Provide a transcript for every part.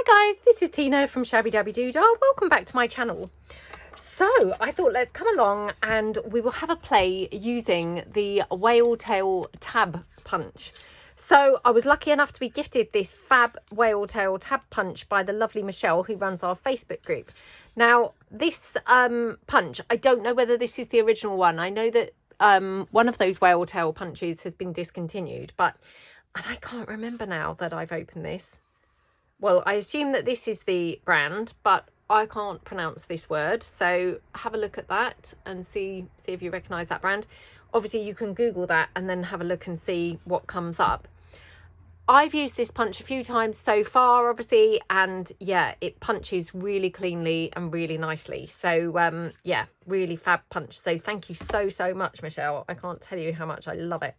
Hi guys, this is Tina from Shabbydabbydoodah. Welcome back to my channel. So I thought let's come along and we will have a play using the whale tail tab punch. So I was lucky enough to be gifted this fab whale tail tab punch by the lovely Michelle who runs our Facebook group. Now this punch, I don't know whether this is the original one. I know that one of those whale tail punches has been discontinued, and I can't remember now that I've opened this. Well, I assume that this is the brand, but I can't pronounce this word. So have a look at that and see if you recognise that brand. Obviously, you can Google that and then have a look and see what comes up. I've used this punch a few times so far, obviously, and yeah, it punches really cleanly and really nicely. So yeah, really fab punch. So thank you so much, Michelle. I can't tell you how much I love it.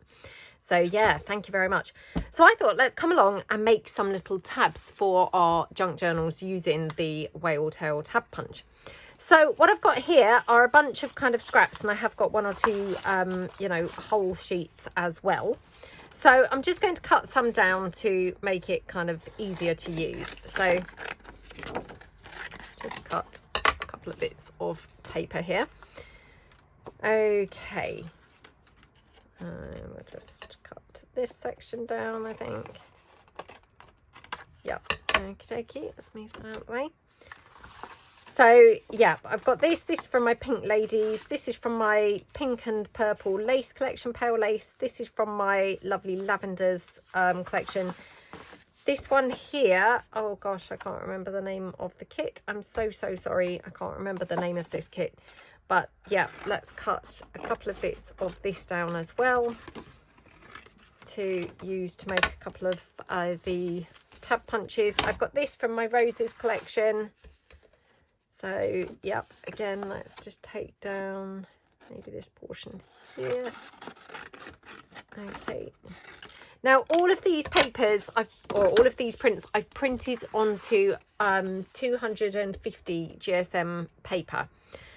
So yeah, thank you very much. So I thought let's come along and make some little tabs for our junk journals using the whale tail tab punch. So what I've got here are a bunch of kind of scraps, and I have got one or two, you know, whole sheets as well. So I'm just going to cut some down to make it kind of easier to use. So just cut a couple of bits of paper here. Okay. We'll just cut this section down, I think. Yep. Okie dokie. Let's move that out of the way. So, yeah, I've got this. This is from my Pink Ladies. This is from my Pink and Purple Lace collection, Pale Lace. This is from my lovely Lavenders collection. This one here, oh gosh, I can't remember the name of the kit. I'm so sorry. I can't remember the name of this kit. But yeah, let's cut a couple of bits of this down as well to use to make a couple of the tab punches. I've got this from my Roses collection. So yep, again, let's just take down maybe this portion here. Okay. Now all of these papers, all of these prints, I've printed onto 250 GSM paper.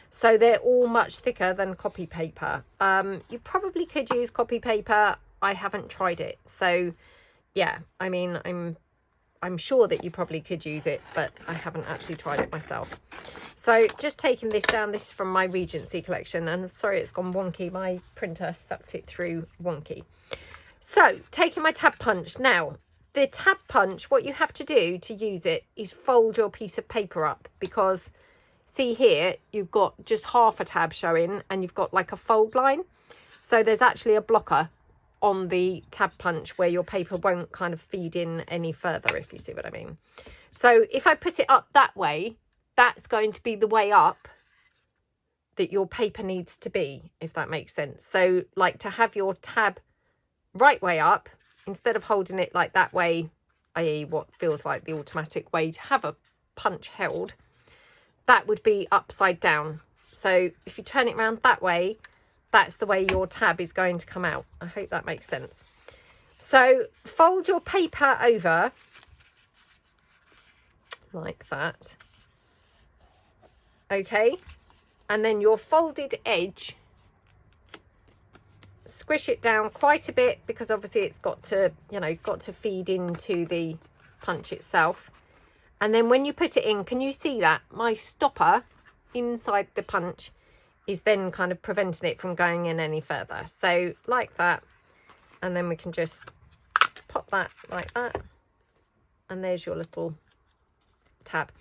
So they're all much thicker than copy paper. You probably could use copy paper. I haven't tried it. So yeah, I mean, I'm sure that you probably could use it, but I haven't actually tried it myself. So just taking this down, this is from my Regency collection, and I'm sorry it's gone wonky. My printer sucked it through wonky. So taking my tab punch. Now, the tab punch, what you have to do to use it is fold your piece of paper up, because see here, you've got just half a tab showing and you've got like a fold line. So there's actually a blocker on the tab punch where your paper won't kind of feed in any further, if you see what I mean. So if I put it up that way, that's going to be the way up that your paper needs to be, if that makes sense. So like to have your tab right way up, instead of holding it like that way, i.e. what feels like the automatic way to have a punch held, that would be upside down. So if you turn it around that way, that's the way your tab is going to come out. I hope that makes sense. So fold your paper over like that. Okay. And then your folded edge, squish it down quite a bit, because obviously it's got to, you know, got to feed into the punch itself. And then when you put it in, can you see that my stopper inside the punch is then kind of preventing it from going in any further? So like that, and then we can just pop that like that, and there's your little tab.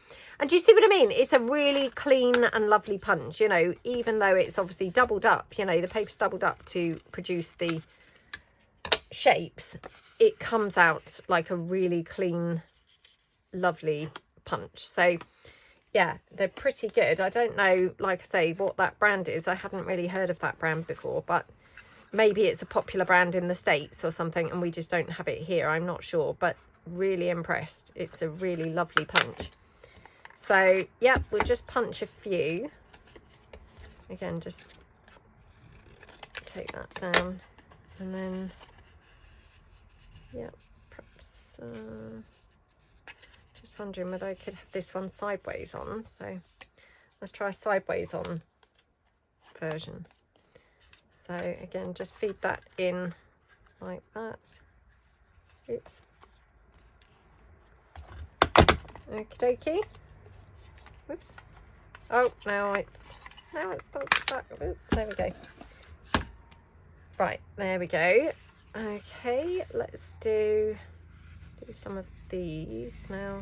And do you see what I mean? It's a really clean and lovely punch, you know, even though it's obviously doubled up, you know, the paper's doubled up to produce the shapes. It comes out like a really clean, lovely punch. So yeah, they're pretty good. I don't know, like I say, what that brand is. I hadn't really heard of that brand before, but maybe it's a popular brand in the States or something and we just don't have it here. I'm not sure, but really impressed. It's a really lovely punch. So yeah, we'll just punch a few. Again, just take that down, and then yeah, perhaps just wondering whether I could have this one sideways on. So let's try a sideways on version. So again, just feed that in like that. Oops. Okie dokie. Whoops. Oh, now it's got stuck. Oops, there we go. Right, there we go. Okay, let's do some of these now.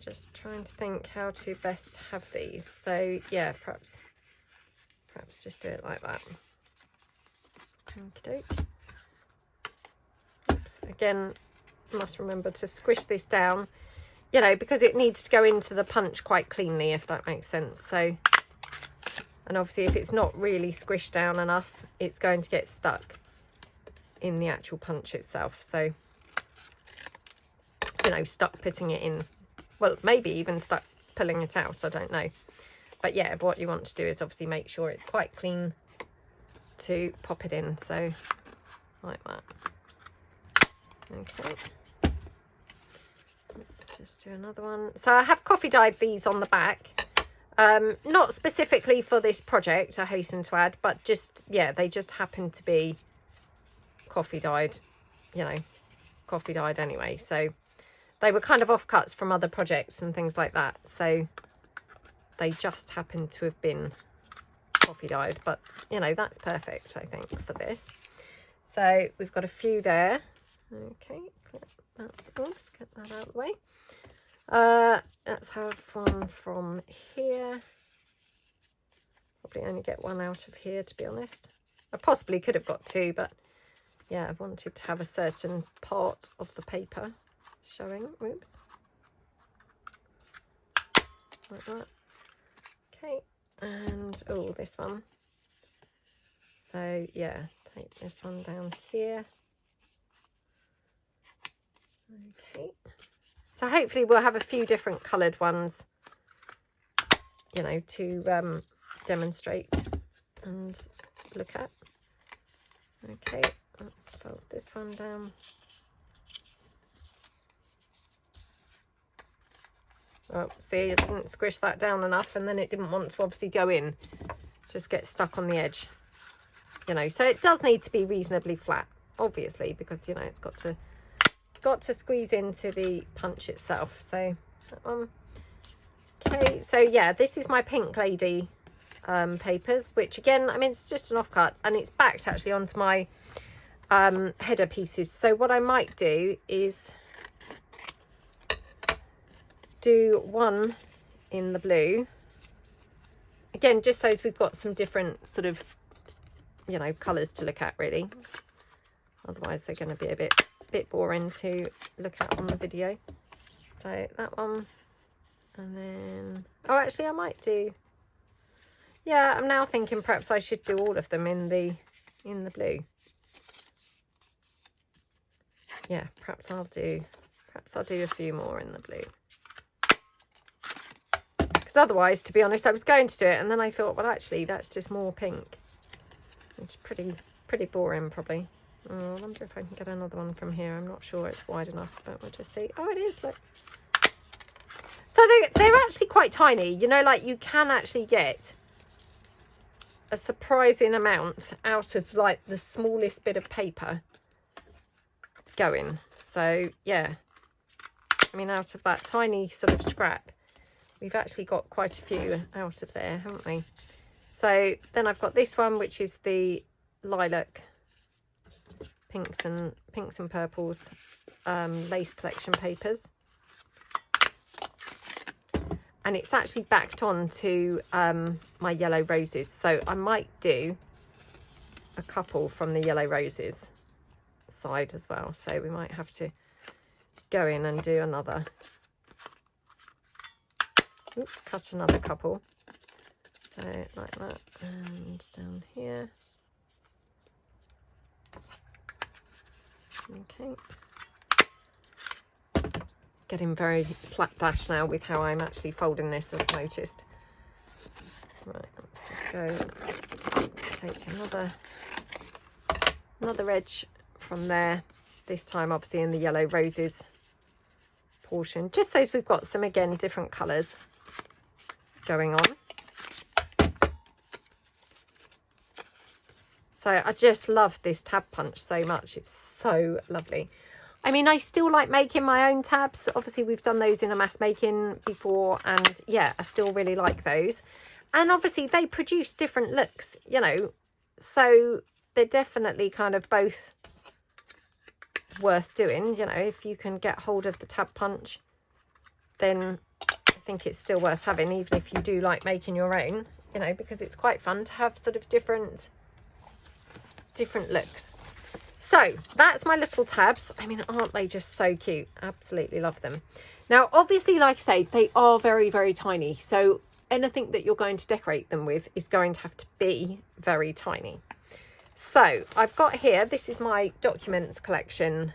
Just trying to think how to best have these. So yeah, perhaps just do it like that. Okie doke. Oops. Again, must remember to squish this down, you know, because it needs to go into the punch quite cleanly, if that makes sense. So, and obviously if it's not really squished down enough, it's going to get stuck in the actual punch itself. So, you know, stuck putting it in, well, maybe even stuck pulling it out, I don't know. But yeah, what you want to do is obviously make sure it's quite clean to pop it in. So like that. Okay, let's just do another one. So I have coffee dyed these on the back, not specifically for this project, I hasten to add, but just, yeah, they just happen to be coffee dyed, you know, coffee dyed anyway. So they were kind of offcuts from other projects and things like that, so they just happen to have been coffee dyed, but you know, that's perfect, I think, for this. So we've got a few there. Okay, let's get that out of the way. Let's have one from here. Probably only get one out of here, to be honest. I possibly could have got two, but yeah, I wanted to have a certain part of the paper showing. Oops. Like that. Okay, and oh, this one. So yeah, take this one down here. Okay, so hopefully we'll have a few different coloured ones, you know, to demonstrate and look at. Okay, let's fold this one down. Oh, see, I didn't squish that down enough, and then it didn't want to obviously go in, just get stuck on the edge, you know. So it does need to be reasonably flat, obviously, because, you know, it's got to squeeze into the punch itself. So that one. Okay, so yeah, this is my Pink Lady papers, which again, I mean, it's just an offcut, and it's backed actually onto my header pieces. So what I might do is do one in the blue again, just so we've got some different sort of, you know, colours to look at, really. Otherwise they're going to be a bit boring to look at on the video. So that one, and then, oh, actually I might do, yeah, I'm now thinking perhaps I should do all of them in the blue. Yeah, perhaps I'll do a few more in the blue. Because otherwise, to be honest, I was going to do it, and then I thought, well, actually, that's just more pink. It's pretty boring, probably. Oh, I wonder if I can get another one from here. I'm not sure it's wide enough, but we'll just see. Oh, it is, look. So they're actually quite tiny. You know, like, you can actually get a surprising amount out of, like, the smallest bit of paper going. So, yeah. I mean, out of that tiny sort of scrap, we've actually got quite a few out of there, haven't we? So then I've got this one, which is the lilac pinks and purples lace collection papers, and it's actually backed on to my yellow roses. So I might do a couple from the yellow roses side as well. So we might have to go in and do another. Oops, cut another couple. So like that, and down here. Okay. Getting very slapdash now with how I'm actually folding this, I've noticed. Right, let's just go take another edge from there. This time obviously in the yellow roses portion, just so we've got some, again, different colours going on. So I just love this tab punch so much. It's so lovely. I mean, I still like making my own tabs. Obviously, we've done those in a mass making before, and yeah, I still really like those. And obviously, they produce different looks, you know, so they're definitely kind of both worth doing. You know, if you can get hold of the tab punch, then I think it's still worth having, even if you do like making your own, you know, because it's quite fun to have sort of different looks. So that's my little tabs. I mean, aren't they just so cute? Absolutely love them. Now, obviously, like I say, they are very, very tiny. So anything that you're going to decorate them with is going to have to be very tiny. So I've got here, this is my documents collection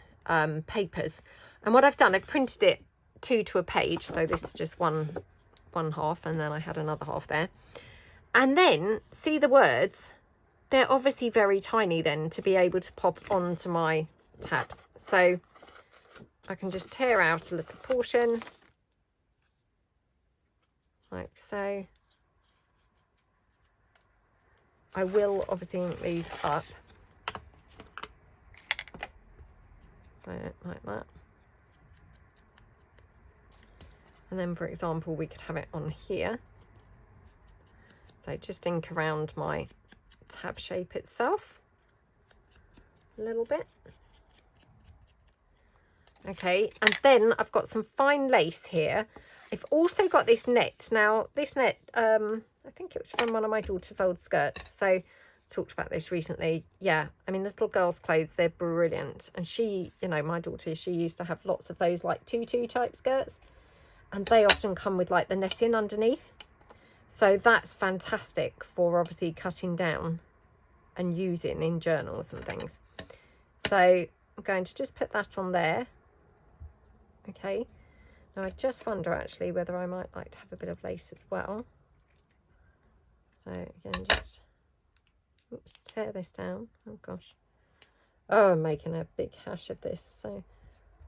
papers. And what I've done, I've printed it 2 to a page. So this is just one half, and then I had another half there. And then see the words. They're obviously very tiny then to be able to pop onto my tabs. So I can just tear out a little portion like so. I will obviously ink these up. So like that. And then, for example, we could have it on here. So just ink around my tab shape itself a little bit. Okay, and then I've got some fine lace here. I've also got this net. Now this net, I think it was from one of my daughter's old skirts, so I talked about this recently. Yeah, I mean, little girls' clothes, they're brilliant. And she, you know, my daughter, she used to have lots of those like tutu type skirts, and they often come with like the netting underneath. So that's fantastic for obviously cutting down and using in journals and things. So I'm going to just put that on there. Okay. Now I just wonder actually whether I might like to have a bit of lace as well. So again, just oops, tear this down. Oh gosh. Oh, I'm making a big hash of this. So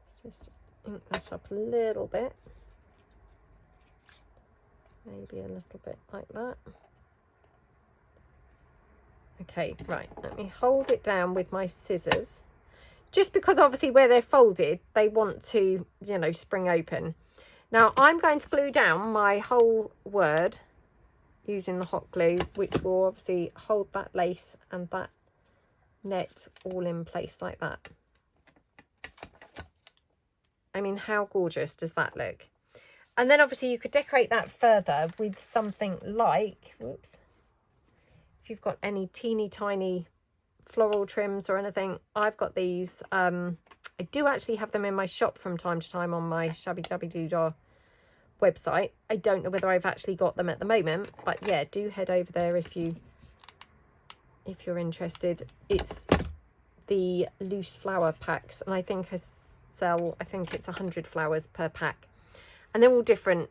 let's just ink that up a little bit. Maybe a little bit like that. Okay, right, let me hold it down with my scissors. Just because obviously where they're folded, they want to, you know, spring open. Now I'm going to glue down my whole word using the hot glue, which will obviously hold that lace and that net all in place like that. I mean, how gorgeous does that look? And then obviously you could decorate that further with something like, whoops, if you've got any teeny tiny floral trims or anything. I've got these. I do actually have them in my shop from time to time on my Shabbydabbydoodah website. I don't know whether I've actually got them at the moment, but yeah, do head over there if you're interested. It's the loose flower packs, and I think I sell, I think it's 100 flowers per pack. And they're all different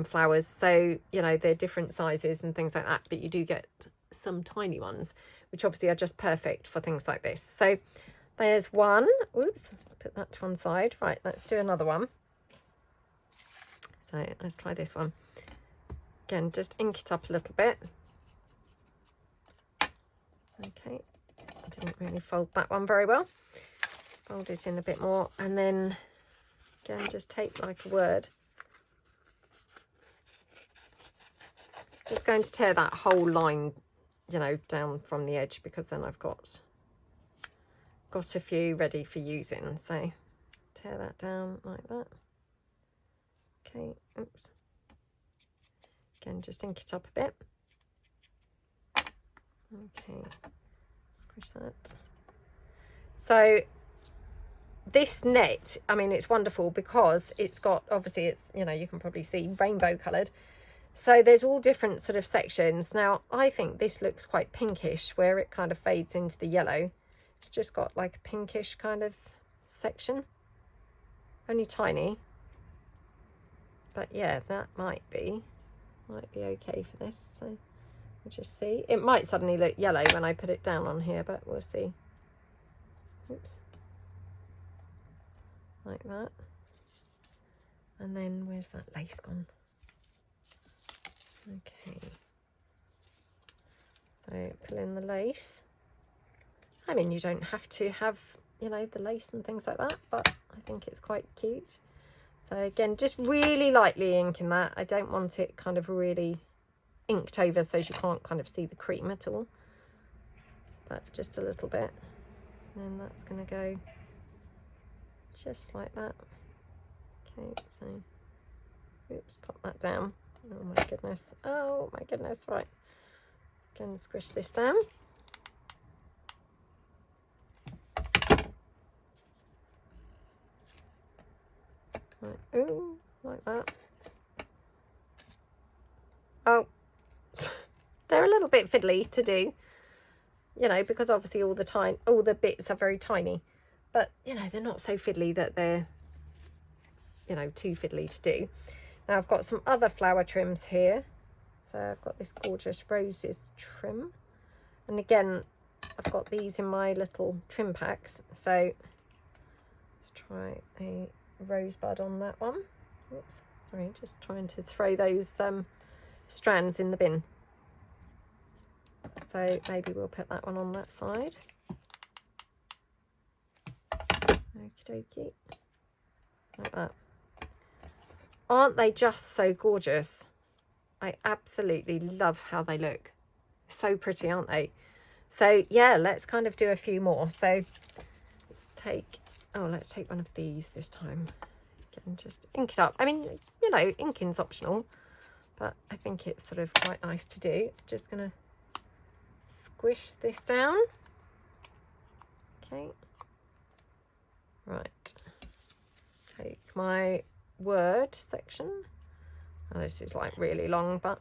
flowers, so, you know, they're different sizes and things like that, but you do get some tiny ones, which obviously are just perfect for things like this. So there's one. Oops, let's put that to one side. Right, let's do another one. So let's try this one. Again, just ink it up a little bit. Okay, I didn't really fold that one very well. Fold it in a bit more, and then again, just take like a word. Just going to tear that whole line, you know, down from the edge, because then I've got a few ready for using. So tear that down like that. Okay, oops. Again, just ink it up a bit. Okay, squish that. So this net, I mean, it's wonderful because it's got, obviously it's, you know, you can probably see rainbow coloured. So there's all different sort of sections. Now, I think this looks quite pinkish where it kind of fades into the yellow. It's just got like a pinkish kind of section. Only tiny. But yeah, that might be okay for this. So we'll just see. It might suddenly look yellow when I put it down on here, but we'll see. Oops. Like that. And then where's that lace gone? Okay, so pull in the lace. I mean, you don't have to have you know, the lace and things like that, but I think it's quite cute. So again, just really lightly inking that. I don't want it kind of really inked over so you can't kind of see the cream at all, but just a little bit. And then that's going to go just like that. Okay, so oops, pop that down. Oh my goodness. Oh my goodness. Right. Again, squish this down. Right. Ooh, like that. Oh, they're a little bit fiddly to do, you know, because obviously all the bits are very tiny, but you know, they're not so fiddly that they're, you know, too fiddly to do. Now I've got some other flower trims here. So I've got this gorgeous roses trim, and again I've got these in my little trim packs. So let's try a rosebud on that one. Oops, sorry, just trying to throw those strands in the bin. So maybe we'll put that one on that side. Okie dokie, like that. Aren't they just so gorgeous? I absolutely love how they look. So pretty, aren't they? So yeah, let's kind of do a few more. So let's take one of these this time and just ink it up. I mean, you know, inking's optional, but I think it's sort of quite nice to do. Just gonna squish this down. Okay, right, take my word section. Oh, this is like really long, but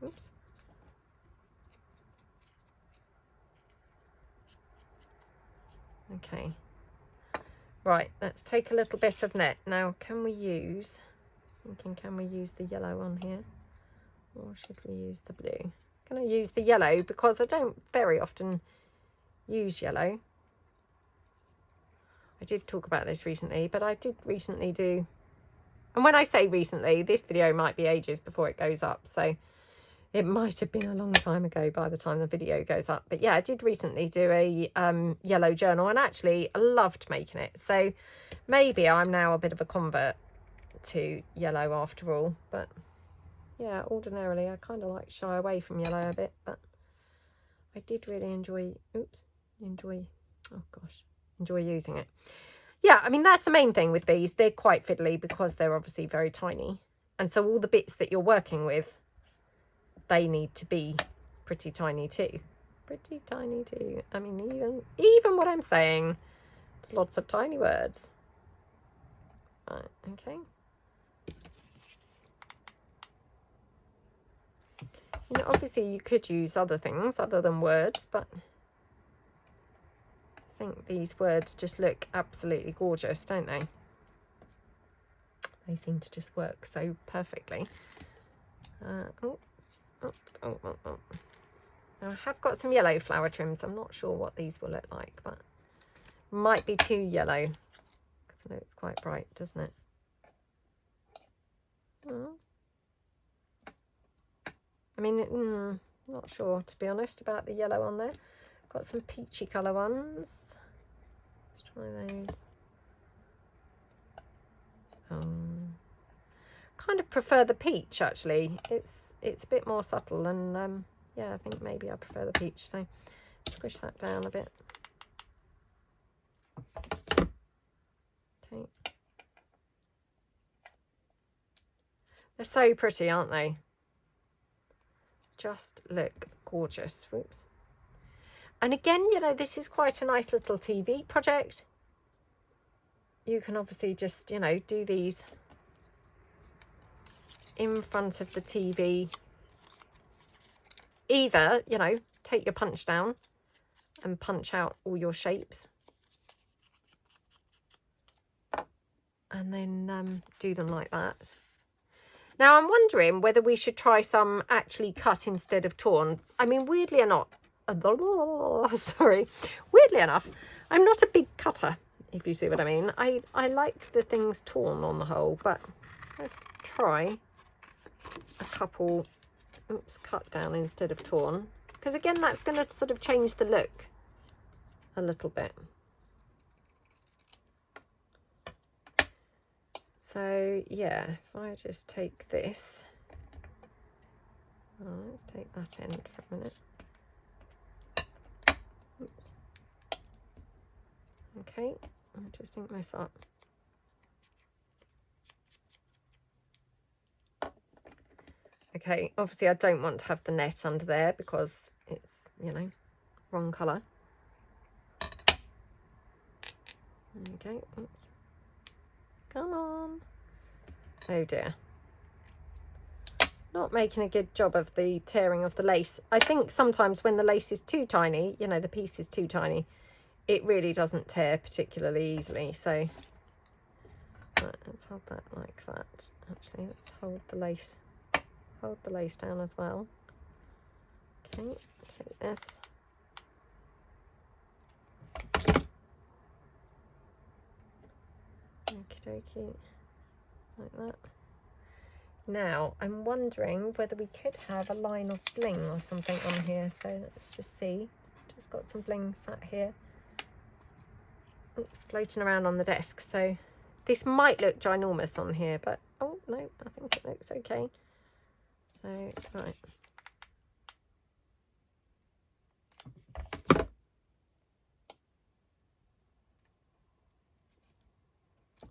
oops. Okay, right, let's take a little bit of net. Now, can we use the yellow on here, or should we use the blue? I'm going to use the yellow because I don't very often use yellow. I did talk about this recently, but I did recently do, and when I say recently, this video might be ages before it goes up, so it might have been a long time ago by the time the video goes up. But yeah, I did recently do a yellow journal, and actually I loved making it. So maybe I'm now a bit of a convert to yellow after all. But yeah, ordinarily I kind of like shy away from yellow a bit, but I did really enjoy using it. Yeah, I mean, that's the main thing with these. They're quite fiddly because they're obviously very tiny, and so all the bits that you're working with, they need to be pretty tiny too. Pretty tiny too. I mean, even what I'm saying, it's lots of tiny words. Right, okay. You know, obviously you could use other things other than words, but I think these words just look absolutely gorgeous, don't they? They seem to just work so perfectly. Oh. Now I have got some yellow flower trims. I'm not sure what these will look like, but might be too yellow because I know it's quite bright, doesn't it? Oh. I mean, not sure, to be honest, about the yellow on there. Got some peachy colour ones. Let's try those. Kind of prefer the peach, actually. It's a bit more subtle, and yeah, I think maybe I prefer the peach, so squish that down a bit. Okay. They're so pretty, aren't they? Just look gorgeous. Whoops. And again, you know, this is quite a nice little TV project. You can obviously just, you know, do these in front of the TV. Either, you know, take your punch down and punch out all your shapes, and then do them like that. Now I'm wondering whether we should try some actually cut instead of torn. I mean, weirdly enough, I'm not a big cutter, if you see what I mean. I like the things torn on the whole, but let's try a couple. Oops, cut down instead of torn. because again, that's going to sort of change the look a little bit. So yeah, if I just take this, oh, let's take that end for a minute. Oops. Okay, I'll just ink this up. Okay, obviously I don't want to have the net under there because it's, you know, wrong colour. There we go. Oops. Come on. Oh dear. Not making a good job of the tearing of the lace. I think sometimes when the lace is too tiny, you know, the piece is too tiny, it really doesn't tear particularly easily. So right, let's hold that like that. Actually, let's hold the lace down as well. Okay, take this. Okie dokie, like that. Now, I'm wondering whether we could have a line of bling or something on here. So let's just see. Just got some bling sat here. Oops, floating around on the desk. So this might look ginormous on here, but oh no, I think it looks okay. So, right.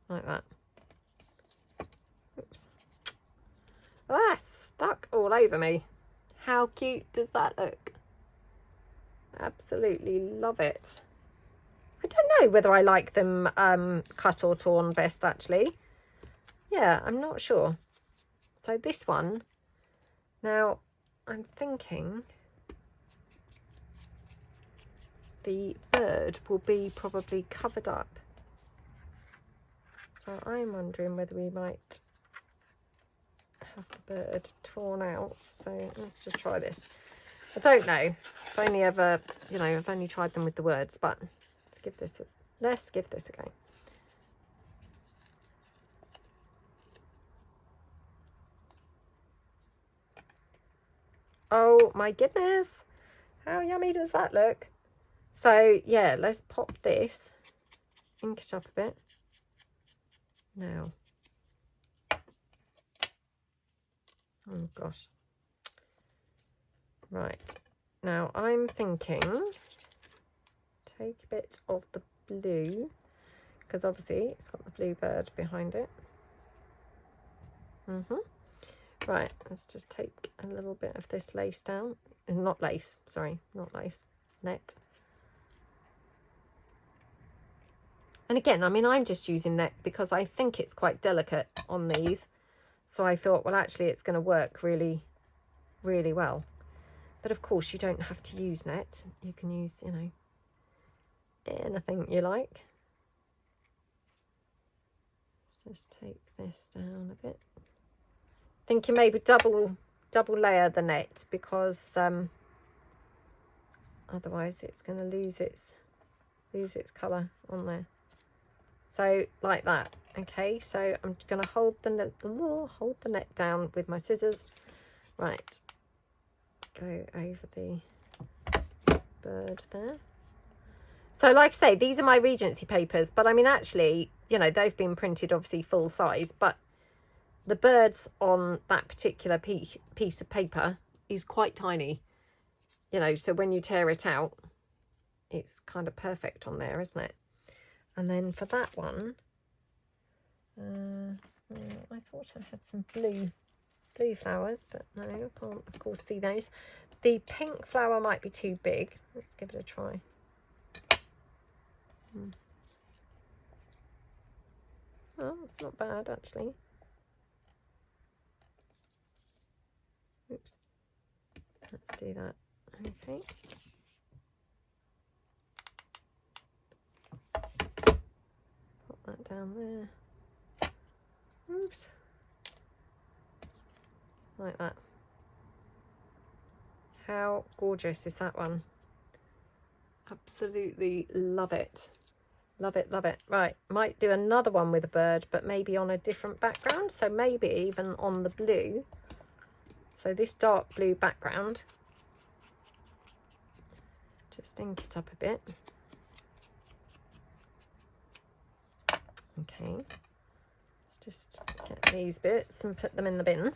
Like that. Oops. Ah, stuck all over me. How cute does that look? Absolutely love it. I don't know whether I like them cut or torn best, actually. Yeah, I'm not sure. So this one, now I'm thinking the bird will be probably covered up. So I'm wondering whether we might have the bird torn out. So let's just try this. I don't know. I've only ever, you know, I've only tried them with the words, but let's give this a go. Oh my goodness. How yummy does that look? So yeah, let's pop this, ink it up a bit. Now, oh gosh. Right, now I'm thinking, take a bit of the blue, because obviously it's got the blue bird behind it. Right, let's just take a little bit of this lace down. Not lace, sorry, not lace, net. And again, I mean, I'm just using net because I think it's quite delicate on these. So I thought, well, actually, it's going to work really, really well. But of course, you don't have to use net. You can use, you know, anything you like. Let's just take this down a bit. Thinking maybe double layer the net because otherwise it's going to lose its colour on there. So like that. Okay, so I'm going to hold the net down with my scissors. Right, go over the bird there. So like I say, these are my Regency papers, but I mean, actually, you know, they've been printed obviously full size, but the birds on that particular piece of paper is quite tiny, you know, so when you tear it out, it's kind of perfect on there, isn't it? And then for that one, I thought I had some blue flowers, but no, I can't, of course, see those. The pink flower might be too big. Let's give it a try. Oh, it's not bad, actually. Oops. Let's do that. Okay. Pop that down there. Oops. Like that. How gorgeous is that one? Absolutely love it. Love it, love it. Right, might do another one with a bird, but maybe on a different background. So maybe even on the blue. So this dark blue background. Just ink it up a bit. Okay, let's just get these bits and put them in the bin.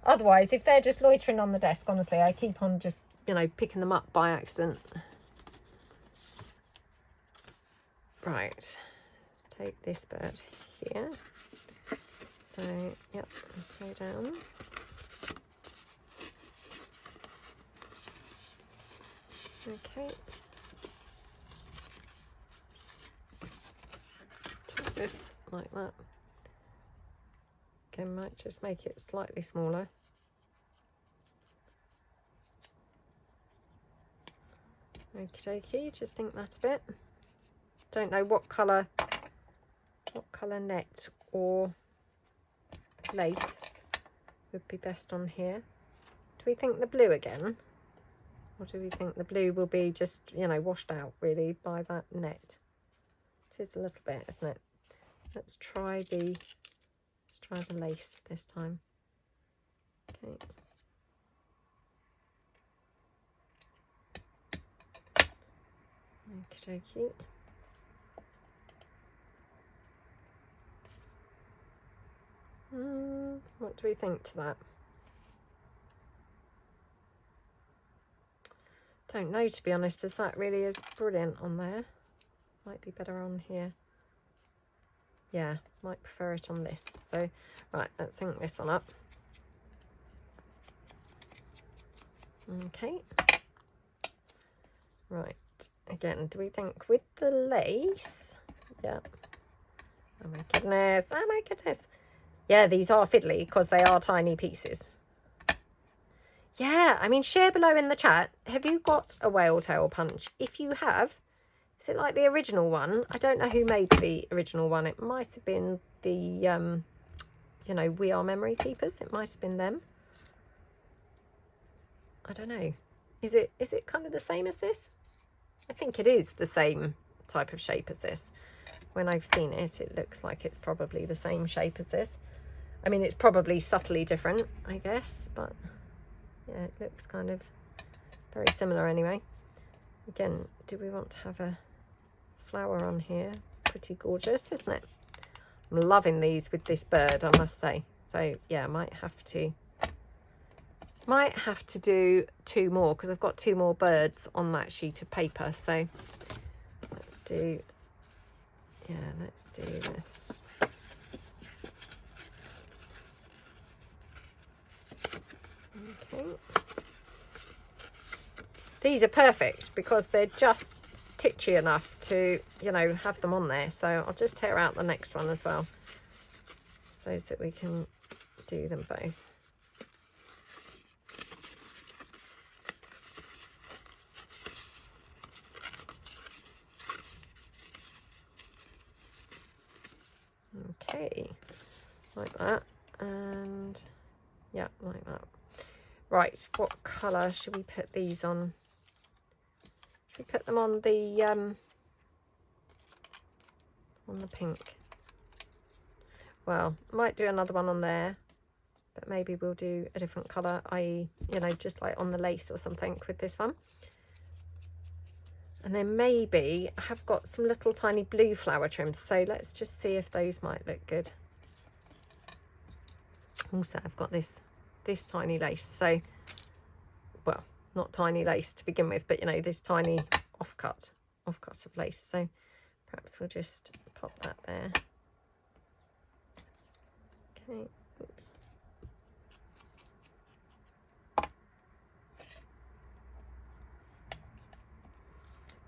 Otherwise, if they're just loitering on the desk, honestly, I keep on just, you know, picking them up by accident. Right, let's take this bird here. So, yep, let's go down. Okay. Take this like that. Again, might just make it slightly smaller. Okie dokie, just ink that a bit. Don't know what colour net or lace would be best on here. Do we think the blue again? Or do we think the blue will be just, you know, washed out really by that net? It is a little bit, isn't it? Let's try the lace this time. Okay. Okie dokie. What do we think to that? Don't know, to be honest, as that really is brilliant on there. Might be better on here. Yeah, might prefer it on this. So, right, let's ink this one up. Okay. Right, again, do we think with the lace? Yeah. Oh my goodness, oh my goodness. Yeah, these are fiddly because they are tiny pieces. Yeah, I mean, share below in the chat, have you got a whale tail punch? If you have, is it like the original one? I don't know who made the original one. It might have been the, you know, We Are Memory Keepers. It might have been them. I don't know. Is it kind of the same as this? I think it is the same type of shape as this. When I've seen it, it looks like it's probably the same shape as this. I mean, it's probably subtly different, I guess, but yeah, it looks kind of very similar anyway. Again, do we want to have a flower on here? It's pretty gorgeous, isn't it? I'm loving these with this bird, I must say. So yeah, might have to do 2 more because I've got 2 more birds on that sheet of paper. So let's do this. Okay. These are perfect because they're just titchy enough to, you know, have them on there. So I'll just tear out the next one as well so that we can do them both. Okay, like that, and yeah, like that. Right, what colour should we put these on? Should we put them on the pink? Well, might do another one on there, but maybe we'll do a different colour, i.e., you know, just like on the lace or something with this one. And then maybe I have got some little tiny blue flower trims, so let's just see if those might look good. Also, I've got this tiny lace, so, well, not tiny lace to begin with, but you know, this tiny offcut of lace. So perhaps we'll just pop that there. Okay, oops.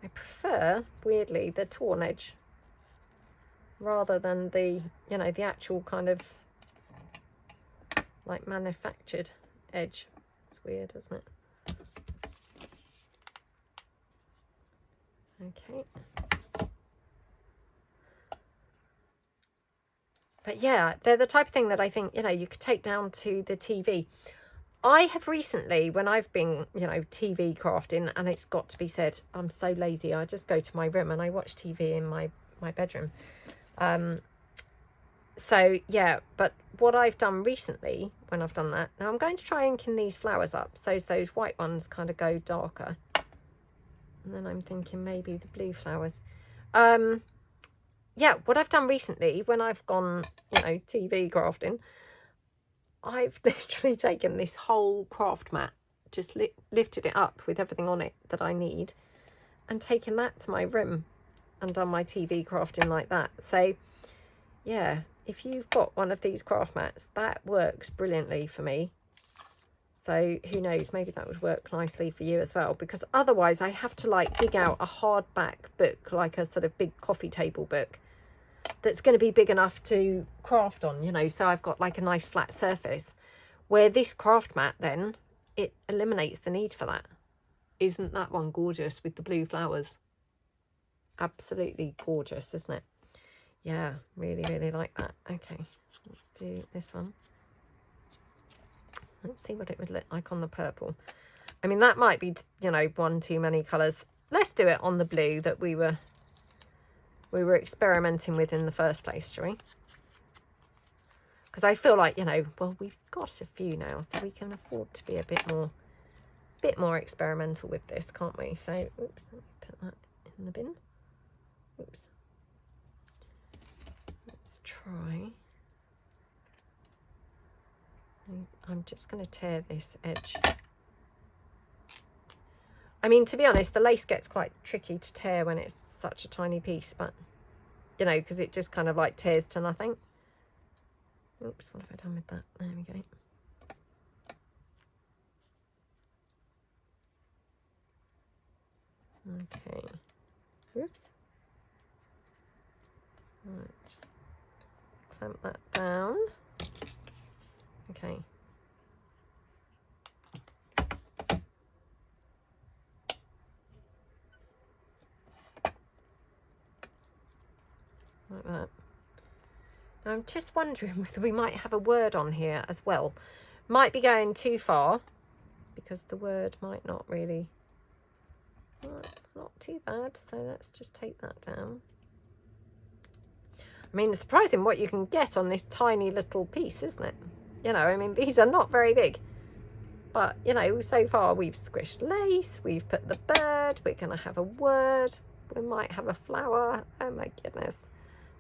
I prefer, weirdly, the torn edge rather than the, you know, the actual kind of like manufactured edge. It's weird, isn't it? Okay. But yeah, they're the type of thing that I think, you know, you could take down to the TV. I have recently, when I've been, you know, TV crafting, and it's got to be said, I'm so lazy. I just go to my room and I watch TV in my bedroom. So yeah, but what I've done recently when I've done that, now I'm going to try inking these flowers up so those white ones kind of go darker. And then I'm thinking maybe the blue flowers. Yeah, what I've done recently when I've gone, you know, TV crafting, I've literally taken this whole craft mat, just lifted it up with everything on it that I need, and taken that to my room and done my TV crafting like that. So yeah, if you've got one of these craft mats, that works brilliantly for me. So who knows, maybe that would work nicely for you as well, because otherwise I have to like dig out a hardback book, like a sort of big coffee table book that's going to be big enough to craft on, you know, so I've got like a nice flat surface, where this craft mat then, it eliminates the need for that. Isn't that one gorgeous with the blue flowers? Absolutely gorgeous, isn't it? Yeah, really, really like that. Okay, let's do this one. Let's see what it would look like on the purple. I mean, that might be, you know, one too many colours. Let's do it on the blue that we were experimenting with in the first place, shall we? Because I feel like, you know, well, we've got a few now, so we can afford to be a bit more experimental with this, can't we? So, oops, let me put that in the bin. Oops. Let's try. I'm just going to tear this edge. I mean, to be honest, the lace gets quite tricky to tear when it's such a tiny piece, but, you know, because it just kind of like tears to nothing. Oops, what have I done with that? There we go. Okay. Oops. Right. Clamp that down. Okay. Like that. Now I'm just wondering whether we might have a word on here as well. Might be going too far, because the word might not really... Well, it's not too bad, so let's just take that down. I mean, it's surprising what you can get on this tiny little piece, isn't it? You know, I mean, these are not very big. But, you know, so far we've squished lace, we've put the bird, we're going to have a word, we might have a flower. Oh my goodness.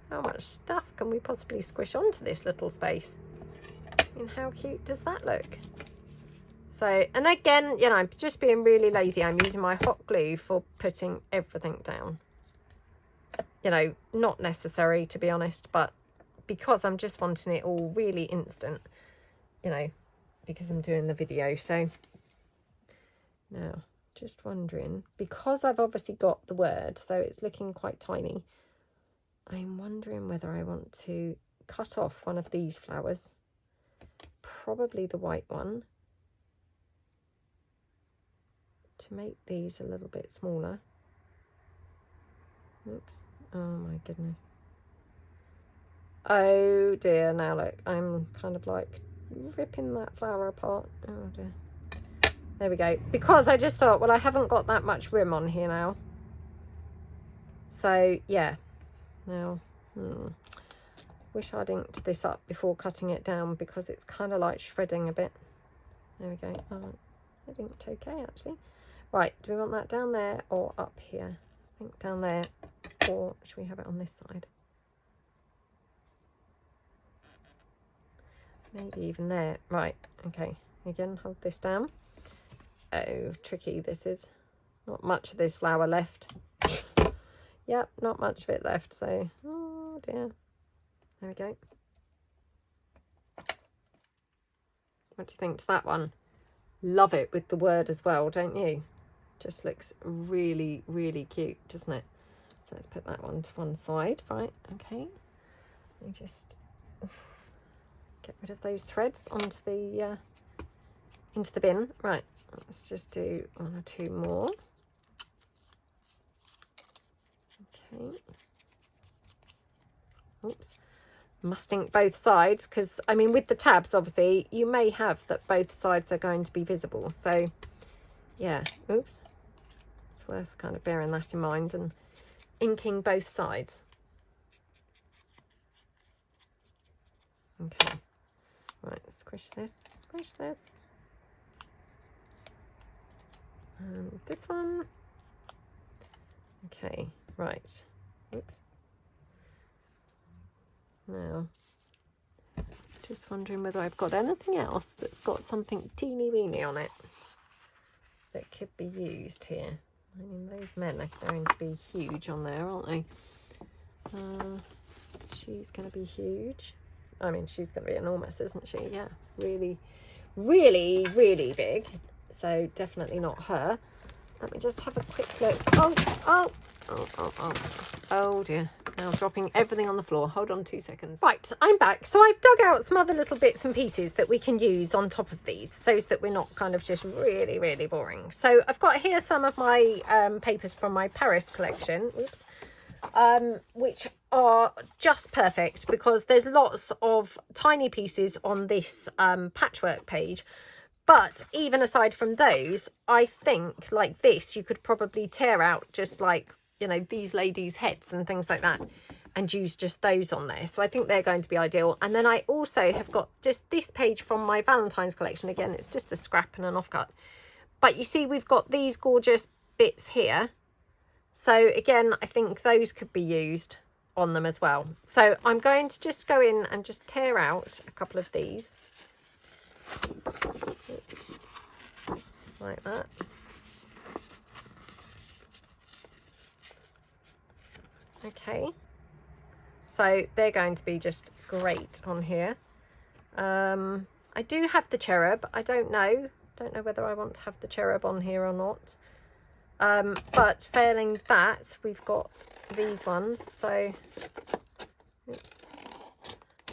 How much stuff can we possibly squish onto this little space? I mean, how cute does that look? So, and again, you know, I'm just being really lazy. I'm using my hot glue for putting everything down. You know, not necessary, to be honest, but because I'm just wanting it all really instant, you know, because I'm doing the video. So now just wondering, because I've obviously got the word, so it's looking quite tiny, I'm wondering whether I want to cut off one of these flowers, probably the white one, to make these a little bit smaller. Oops. Oh my goodness. Oh dear, now look, I'm kind of like ripping that flower apart. Oh dear. There we go. Because I just thought, well, I haven't got that much rim on here now. So yeah. Now, wish I'd inked this up before cutting it down, because it's kind of like shredding a bit. There we go. Oh, it inked okay actually. Right, do we want that down there or up here? I think down there, or should we have it on this side? Maybe even there. Right, okay. Again, hold this down. Oh, tricky this is. Not much of this flower left. Yep, not much of it left, so, oh dear. There we go. What do you think to that one? Love it with the word as well, don't you? Just looks really, really cute, doesn't it? So let's put that one to one side. Right, okay. Let me just get rid of those threads onto the into the bin. Right, let's just do one or two more. Okay. Oops. Must ink both sides, because I mean, with the tabs, obviously you may have that both sides are going to be visible. So yeah, oops. It's worth kind of bearing that in mind and inking both sides. Okay. Right, squish this, squish this. And this one. Okay, right. Oops. Now, just wondering whether I've got anything else that's got something teeny weeny on it that could be used here. I mean, those men are going to be huge on there, aren't they? She's going to be huge. I mean, she's going to be enormous, isn't she? Yeah, really, really, really big. So definitely not her. Let me just have a quick look. Oh dear. Now dropping everything on the floor. Hold on 2 seconds. Right, I'm back. So I've dug out some other little bits and pieces that we can use on top of these so that we're not kind of just really, really boring. So I've got here some of my papers from my Paris collection. Oops. Which are just perfect because there's lots of tiny pieces on this patchwork page. But even aside from those, I think like this, you could probably tear out just like, you know, these ladies' heads and things like that and use just those on there. So I think they're going to be ideal. And then I also have got just this page from my Valentine's collection. Again, it's just a scrap and an offcut. But you see, we've got these gorgeous bits here. So again, I think those could be used on them as well. So I'm going to just go in and just tear out a couple of these. Like that. Okay. So they're going to be just great on here. I do have the cherub. I don't know whether I want to have the cherub on here or not. But failing that, we've got these ones. So oops,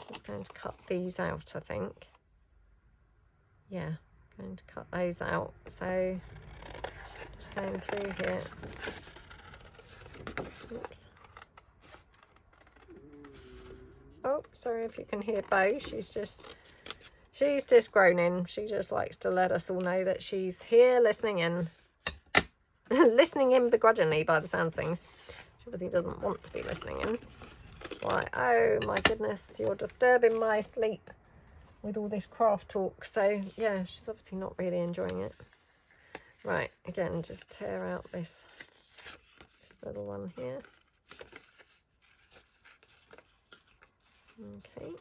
just going to cut these out, I think. Yeah, going to cut those out. So just going through here. Oops. Oh, sorry if you can hear Bo. She's just groaning. She just likes to let us all know that she's here listening in. Listening in begrudgingly by the sounds of things. She obviously doesn't want to be listening in. It's like, oh my goodness, you're disturbing my sleep with all this craft talk. So yeah, she's obviously not really enjoying it. Right, again, just tear out this little one here. Okay.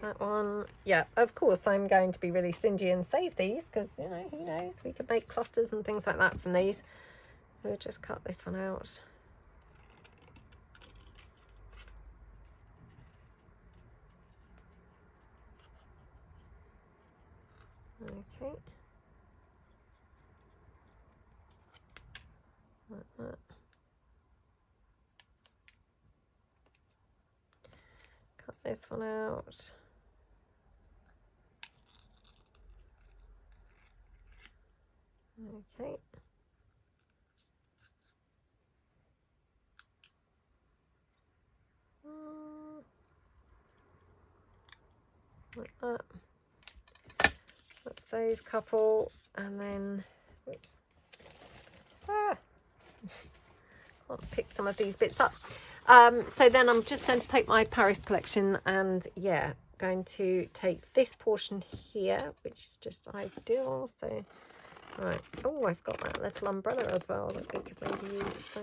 That one, yeah, of course I'm going to be really stingy and save these because, you know, who knows, we could make clusters and things like that from these. We'll just cut this one out. Okay. Like that. Cut this one out. Okay. Like that. That's those couple, and then oops. Can't pick some of these bits up. So then I'm just going to take my Paris collection and yeah, going to take this portion here, which is just ideal. So right, oh, I've got that little umbrella as well that we could maybe use. So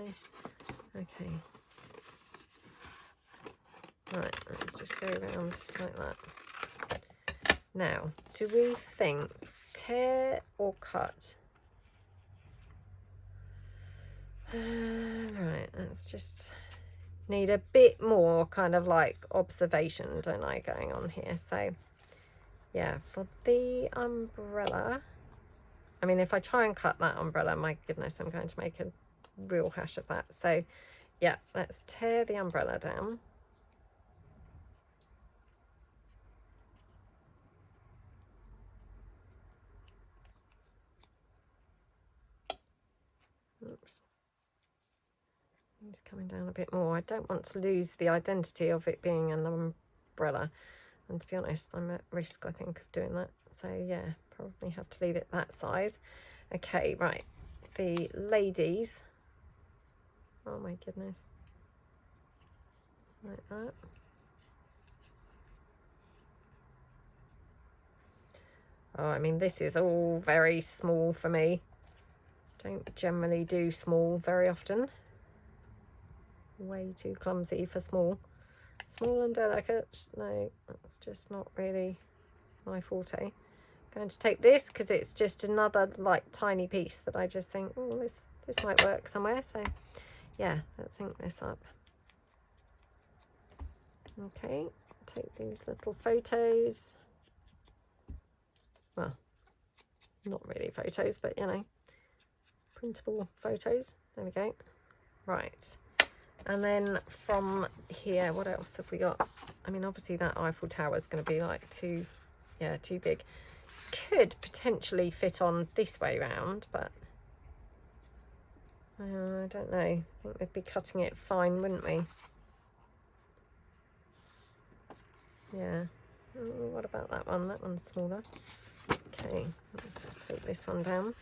okay, right, let's just go around like that. Now, do we think tear or cut? Right, let's just need a bit more kind of like observation, don't I, going on here. So yeah, for the umbrella, I mean, if I try and cut that umbrella, my goodness, I'm going to make a real hash of that. So yeah, let's tear the umbrella down. Oops. It's coming down a bit more. I don't want to lose the identity of it being an umbrella. And to be honest, I'm at risk, I think, of doing that. So yeah, probably have to leave it that size. Okay, right. The ladies. Oh my goodness. Like that. Oh, I mean, this is all very small for me. Don't generally do small very often. Way too clumsy for small. Small and delicate. No, that's just not really my forte. Going to take this because it's just another like tiny piece that I just think, oh, this might work somewhere. So yeah, let's ink this up. Okay, take these little photos. Well, not really photos, but you know, printable photos. There we go. Right. And then from here, what else have we got? I mean, obviously that Eiffel Tower is going to be like too big. Could potentially fit on this way round, but I don't know. I think we'd be cutting it fine, wouldn't we? Yeah. What about that one? That one's smaller. Okay, let's just take this one down.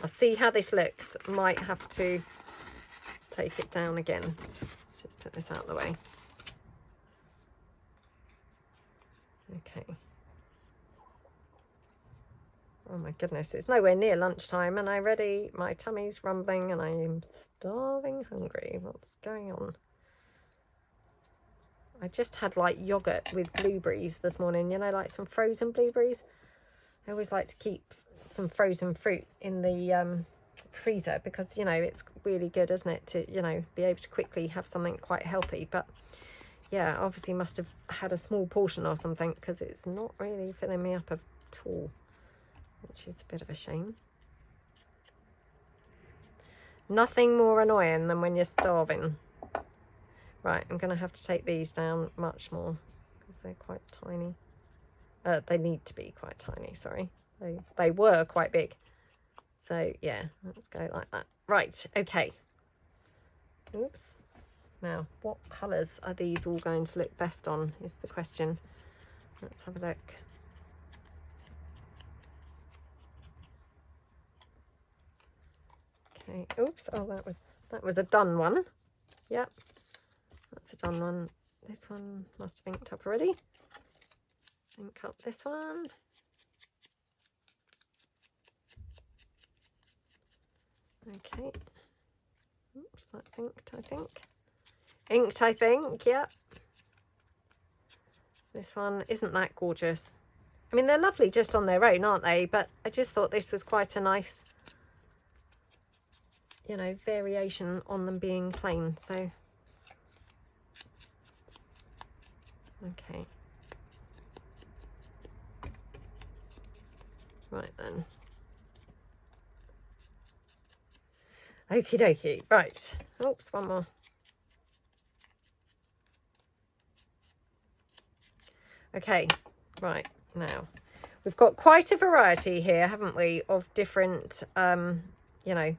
I'll see how this looks. Might have to take it down again. Let's just put this out of the way. Okay. Oh my goodness, it's nowhere near lunchtime and my tummy's rumbling and I am starving hungry. What's going on? I just had like yogurt with blueberries this morning, you know, like some frozen blueberries. I always like to keep some frozen fruit in the freezer because, you know, it's really good, isn't it, to, you know, be able to quickly have something quite healthy. But yeah, obviously must have had a small portion or something because it's not really filling me up at all, which is a bit of a shame. Nothing more annoying than when you're starving. Right, I'm going to have to take these down much more because they're quite tiny. They need to be quite tiny, sorry. They were quite big. So, yeah, let's go like that. Right, okay. Oops. Now, what colours are these all going to look best on is the question. Let's have a look. Okay, oops. Oh, that was a done one. Yep. That's a done one. This one must have inked up already. Let's ink up this one. Okay. Oops, that's inked, I think. Inked, I think, yep. This one isn't that gorgeous. I mean, they're lovely just on their own, aren't they? But I just thought this was quite a nice, you know, variation on them being plain. So okay. Right then. Okie dokie. Right. Oops, one more. Okay. Right. Now, we've got quite a variety here, haven't we, of different, you know,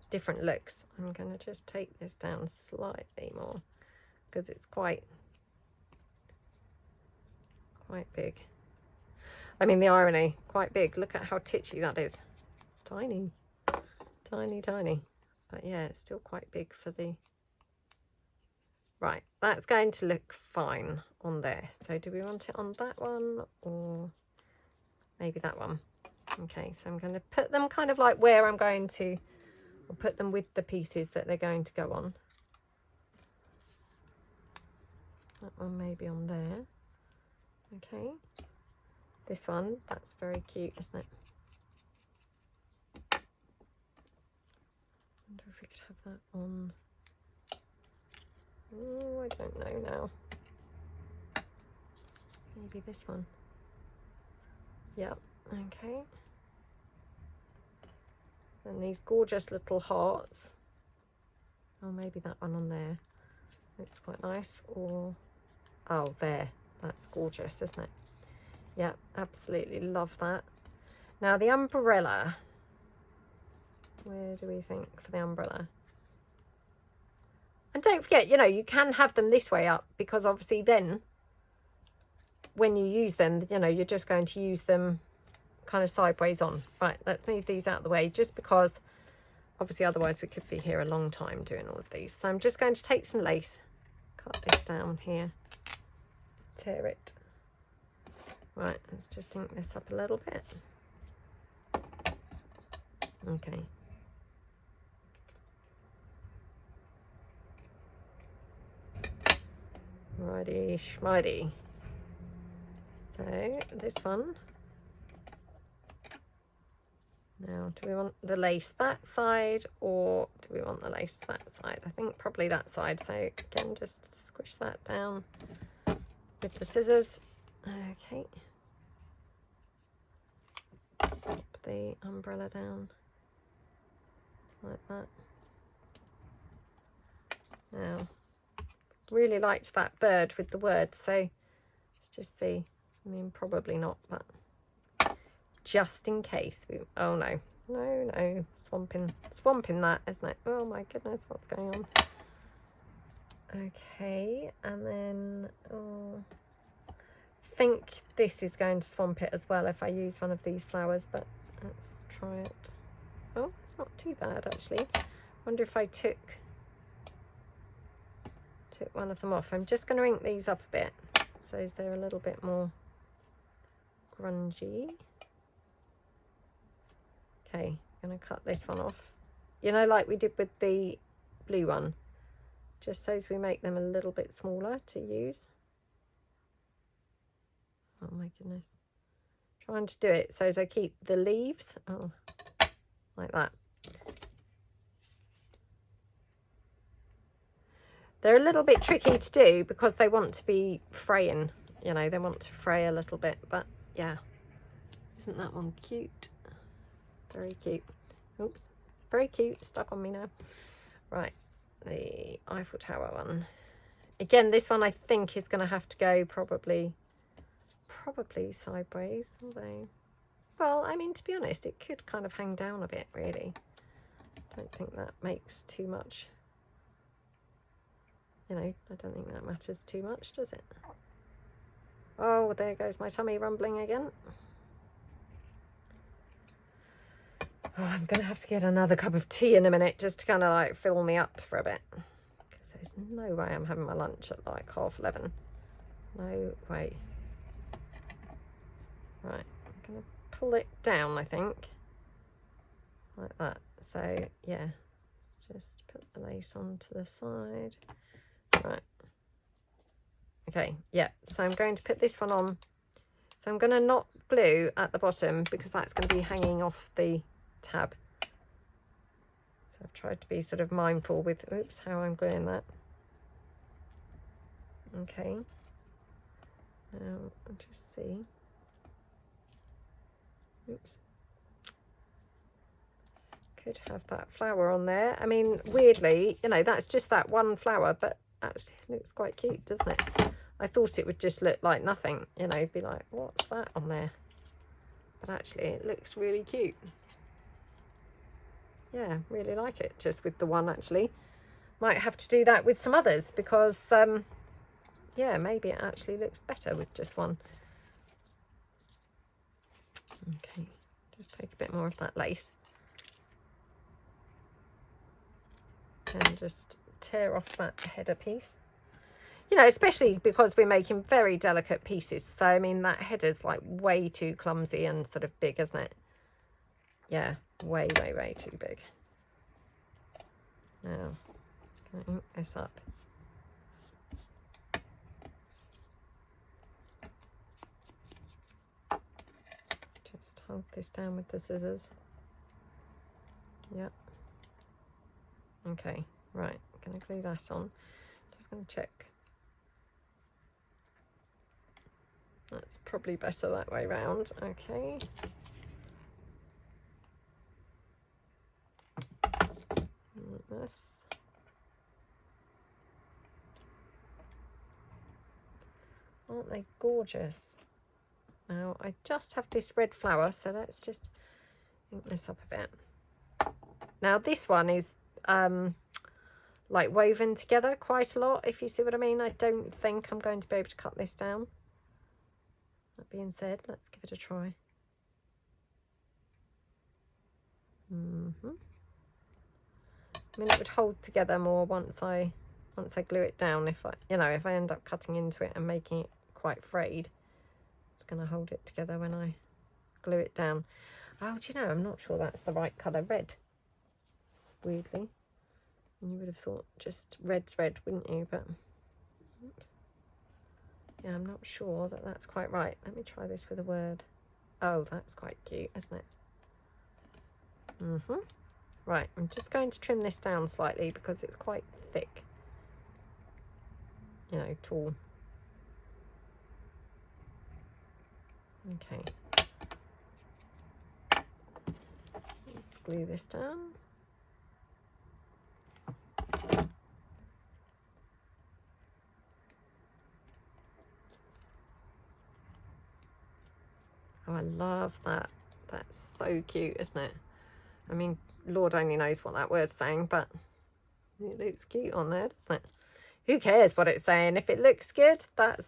different looks. I'm going to just take this down slightly more because it's quite big. I mean, the irony, quite big. Look at how titchy that is. It's tiny, tiny, tiny. But yeah, it's still quite big for the... Right, that's going to look fine on there. So do we want it on that one or maybe that one? Okay, so I'm going to put them kind of like where I'm going to, or put them with the pieces that they're going to go on. That one maybe on there. Okay, this one, that's very cute, isn't it? I wonder if we could have that on. Oh, I don't know now. Maybe this one. Yep, okay. And these gorgeous little hearts. Oh, maybe that one on there. Looks quite nice. Or, oh, there. That's gorgeous, isn't it? Yeah, absolutely love that. Now the umbrella. Where do we think for the umbrella? And don't forget, you know, you can have them this way up because obviously then when you use them, you know, you're just going to use them kind of sideways on. Right, let's move these out of the way just because obviously otherwise we could be here a long time doing all of these. So I'm just going to take some lace, cut this down here, tear it. Right, let's just ink this up a little bit. Okay. Righty schmighty. So this one. Now, do we want the lace that side or do we want the lace that side? I think probably that side. So again, just squish that down with the scissors. Okay. Pop the umbrella down like that. Now, really liked that bird with the words. So let's just see. I mean, probably not, but just in case. Oh no, no, swamping that, isn't it? Oh my goodness, what's going on? Okay, and then I think this is going to swamp it as well if I use one of these flowers, but let's try it. Oh, it's not too bad actually. Wonder if I took one of them off. I'm just going to ink these up a bit so they're a little bit more grungy. Okay, I'm going to cut this one off. You know, like we did with the blue one, just so as we make them a little bit smaller to use. Oh my goodness. Trying to do it so as I keep the leaves, oh, like that. They're a little bit tricky to do because they want to be fraying, you know, they want to fray a little bit, but yeah. Isn't that one cute? Very cute. Oops, very cute, stuck on me now. Right, the Eiffel Tower one. Again, this one I think is going to have to go probably sideways, although, well, I mean, to be honest, it could kind of hang down a bit, really. I don't think that makes too much, you know, I don't think that matters too much, does it? Oh, there goes my tummy rumbling again. Oh, I'm going to have to get another cup of tea in a minute just to kind of like fill me up for a bit. Because there's no way I'm having my lunch at like 11:30. No way. Right, I'm going to pull it down, I think. Like that. So, yeah. Let's just put the lace onto the side. Right. Okay, yeah. So I'm going to put this one on. So I'm going to not glue at the bottom because that's going to be hanging off the tab. So I've tried to be sort of mindful with, oops, how I'm gluing that. Okay. Now I'll just see. Oops. Could have that flower on there. I mean, weirdly, you know, that's just that one flower, but actually it looks quite cute, doesn't it? I thought it would just look like nothing, you know, be like, what's that on there? But actually it looks really cute. Yeah, really like it, just with the one actually. Might have to do that with some others because, yeah, maybe it actually looks better with just one. Okay, just take a bit more of that lace. And just tear off that header piece. You know, especially because we're making very delicate pieces. So, I mean, that header's like way too clumsy and sort of big, isn't it? Yeah, way too big. Now, I'm going to ink this up. Just hold this down with the scissors. Yep. Okay, right, I'm going to glue that on. Just going to check. That's probably better that way round. Okay. Like this. Aren't they gorgeous? Now, I just have this red flower, so let's just ink this up a bit. Now, this one is like woven together quite a lot, if you see what I mean. I don't think I'm going to be able to cut this down. That being said, let's give it a try. I mean, it would hold together more once I glue it down. If I, you know, if I end up cutting into it and making it quite frayed, It's going to hold it together when I glue it down. Oh, do you know, I'm not sure that's the right colour red. Weirdly. And you would have thought just red's red, wouldn't you? But, oops. Yeah, I'm not sure that that's quite right. Let me try this with a word. Oh, that's quite cute, isn't it? Right, I'm just going to trim this down slightly because it's quite thick. You know, tall. Okay. Let's glue this down. Oh, I love that. That's so cute, isn't it? I mean, Lord only knows what that word's saying, but it looks cute on there, doesn't it? Who cares what it's saying? If it looks good, that's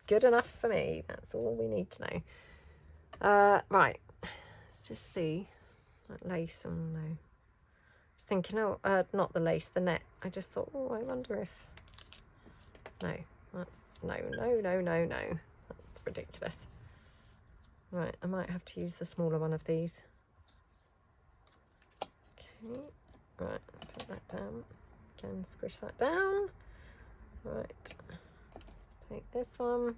good enough for me. That's all we need to know. Right, let's just see that lace. Oh no, I was thinking, oh, not the lace, the net. I just thought, oh, I wonder if no, that's no, that's ridiculous. Right, I might have to use the smaller one of these. Okay, right, put that down again, squish that down. Right, let's take this one.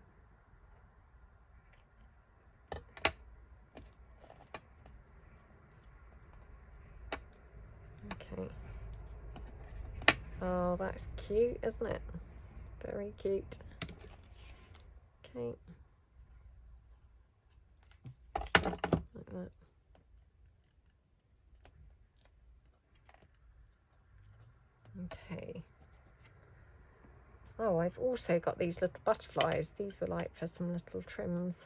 Okay. Oh, that's cute, isn't it? Very cute. Okay. Like that. Okay. Oh, I've also got these little butterflies. These were like for some little trims.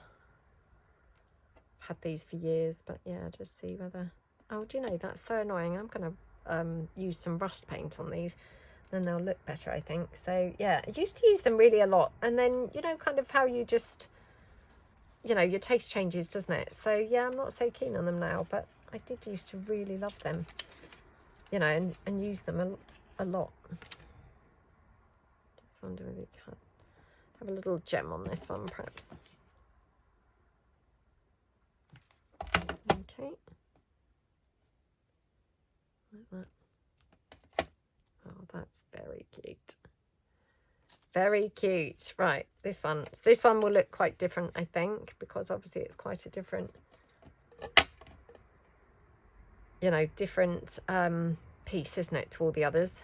I've had these for years, but yeah, just see whether... Oh, do you know, that's so annoying. I'm going to use some rust paint on these. Then they'll look better, I think. So, yeah, I used to use them really a lot. And then, you know, kind of how you just... You know, your taste changes, doesn't it? So, yeah, I'm not so keen on them now. But I did used to really love them. You know, and use them a lot. Just wonder whether you can have a little gem on this one, perhaps. Okay. Like that. Oh, that's very cute. Very cute. Right, this one will look quite different, I think, because obviously it's quite a different, you know, different piece, isn't it, to all the others.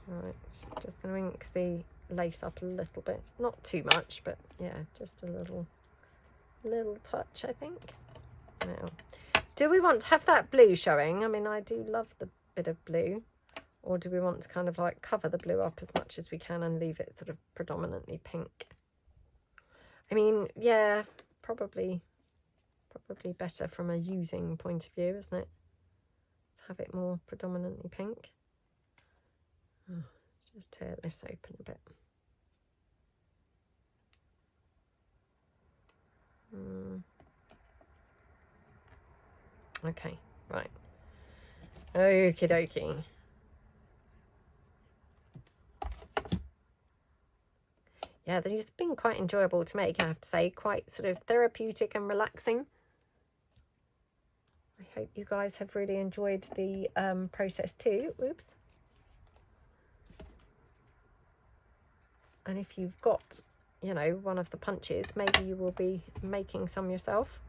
Right, just going to ink the lace up a little bit, not too much, but yeah, just a little touch, I think. Now, do we want to have that blue showing? I mean, I do love the bit of blue. Or do we want to kind of like cover the blue up as much as we can and leave it sort of predominantly pink? I mean, yeah, probably better from a using point of view, isn't it? Let's have it more predominantly pink. Oh, let's just tear this open a bit. Okay, right. Okie dokie. Yeah, these have been quite enjoyable to make, I have to say. Quite sort of therapeutic and relaxing. I hope you guys have really enjoyed the process too. Oops. And if you've got, you know, one of the punches, maybe you will be making some yourself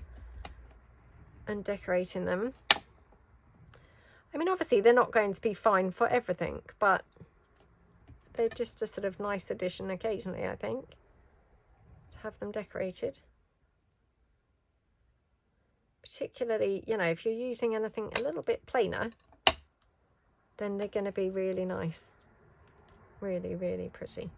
and decorating them. I mean, obviously they're not going to be fine for everything, but they're just a sort of nice addition occasionally, I think, to have them decorated. Particularly, you know, if you're using anything a little bit plainer, then they're going to be really nice. Really, really pretty.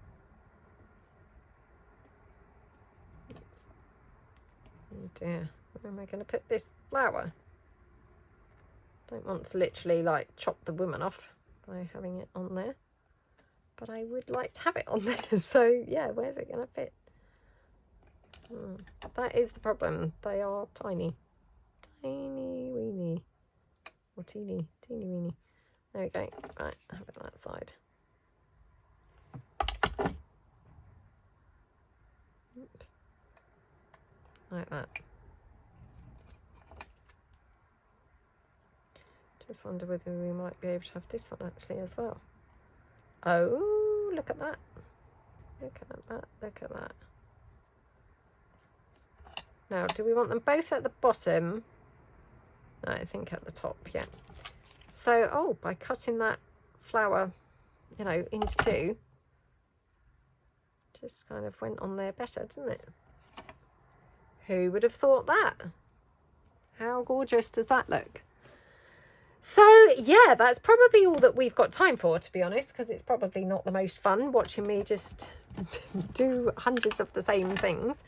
Oh dear, where am I going to put this flower? Don't want to literally like chop the woman off by having it on there. But I would like to have it on there. So yeah, where's it going to fit? That is the problem. They are tiny. Tiny weeny. Or teeny weeny. There we go. Right, have it on that side. Oops. Like that. Just wonder whether we might be able to have this one actually as well. Oh, look at that. Look at that. Look at that. Now, do we want them both at the bottom? No, I think at the top, yeah. So, oh, by cutting that flower, you know, into two, just kind of went on there better, didn't it? Who would have thought that? How gorgeous does that look? So, yeah, that's probably all that we've got time for, to be honest, because it's probably not the most fun watching me just do hundreds of the same things.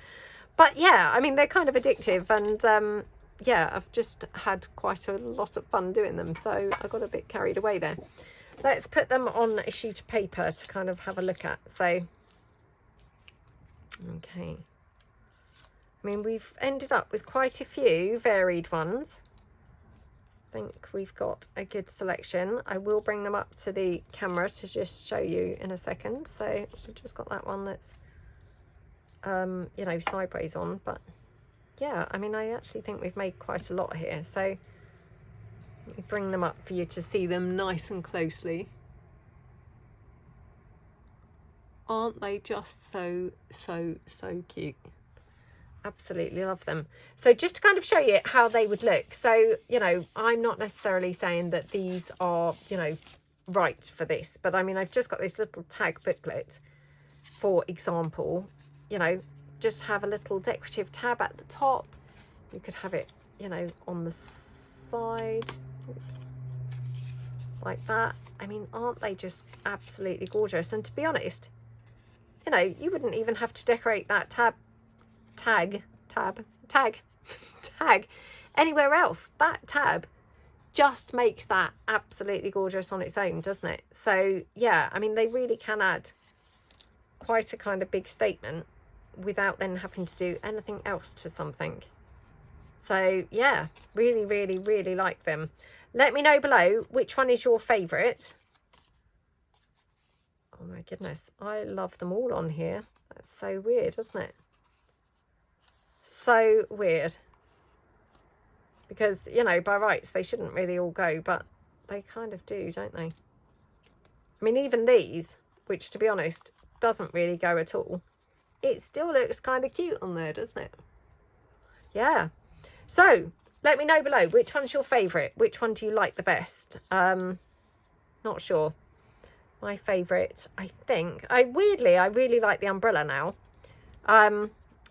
But, yeah, I mean, they're kind of addictive, and, yeah, I've just had quite a lot of fun doing them, so I got a bit carried away there. Let's put them on a sheet of paper to kind of have a look at. So, okay. I mean, we've ended up with quite a few varied ones. I think we've got a good selection. I will bring them up to the camera to just show you in a second. So I've just got that one that's, you know, sideways on. But yeah, I mean, I actually think we've made quite a lot here. So let me bring them up for you to see them nice and closely. Aren't they just so cute? Absolutely love them. So just to kind of show you how they would look. So, you know, I'm not necessarily saying that these are, you know, right for this, but I mean, I've just got this little tag booklet, for example, you know, just have a little decorative tab at the top. You could have it, you know, on the side. Oops. Like that. I mean, aren't they just absolutely gorgeous? And to be honest, you know, you wouldn't even have to decorate that tag anywhere else. That tab just makes that absolutely gorgeous on its own, doesn't it? So yeah, I mean, they really can add quite a kind of big statement without then having to do anything else to something. So yeah, really like them. Let me know below which one is your favorite. Oh my goodness, I love them all on here. That's so weird, isn't it? So weird, because, you know, by rights they shouldn't really all go, but they kind of do, don't they? I mean, even these, which to be honest doesn't really go at all, it still looks kind of cute on there, doesn't it? Yeah. So let me know below which one's your favorite, which one do you like the best. Not sure. My favorite, I think, I really like the umbrella now.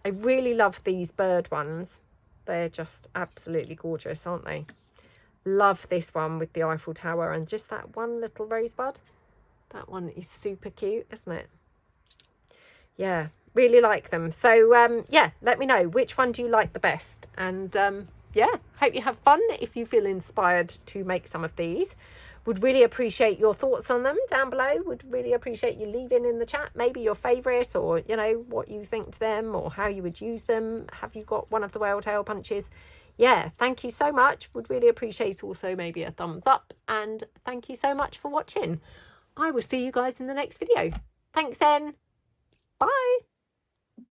I really love these bird ones. They're just absolutely gorgeous, aren't they? Love this one with the Eiffel Tower and just that one little rosebud. That one is super cute, isn't it? Yeah, really like them. So, yeah, let me know which one do you like the best. And, yeah, hope you have fun if you feel inspired to make some of these. Would really appreciate your thoughts on them down below. Would really appreciate you leaving in the chat maybe your favourite, or, you know, what you think to them or how you would use them. Have you got one of the whale tail punches? Yeah, thank you so much. Would really appreciate also maybe a thumbs up. And thank you so much for watching. I will see you guys in the next video. Thanks then. Bye.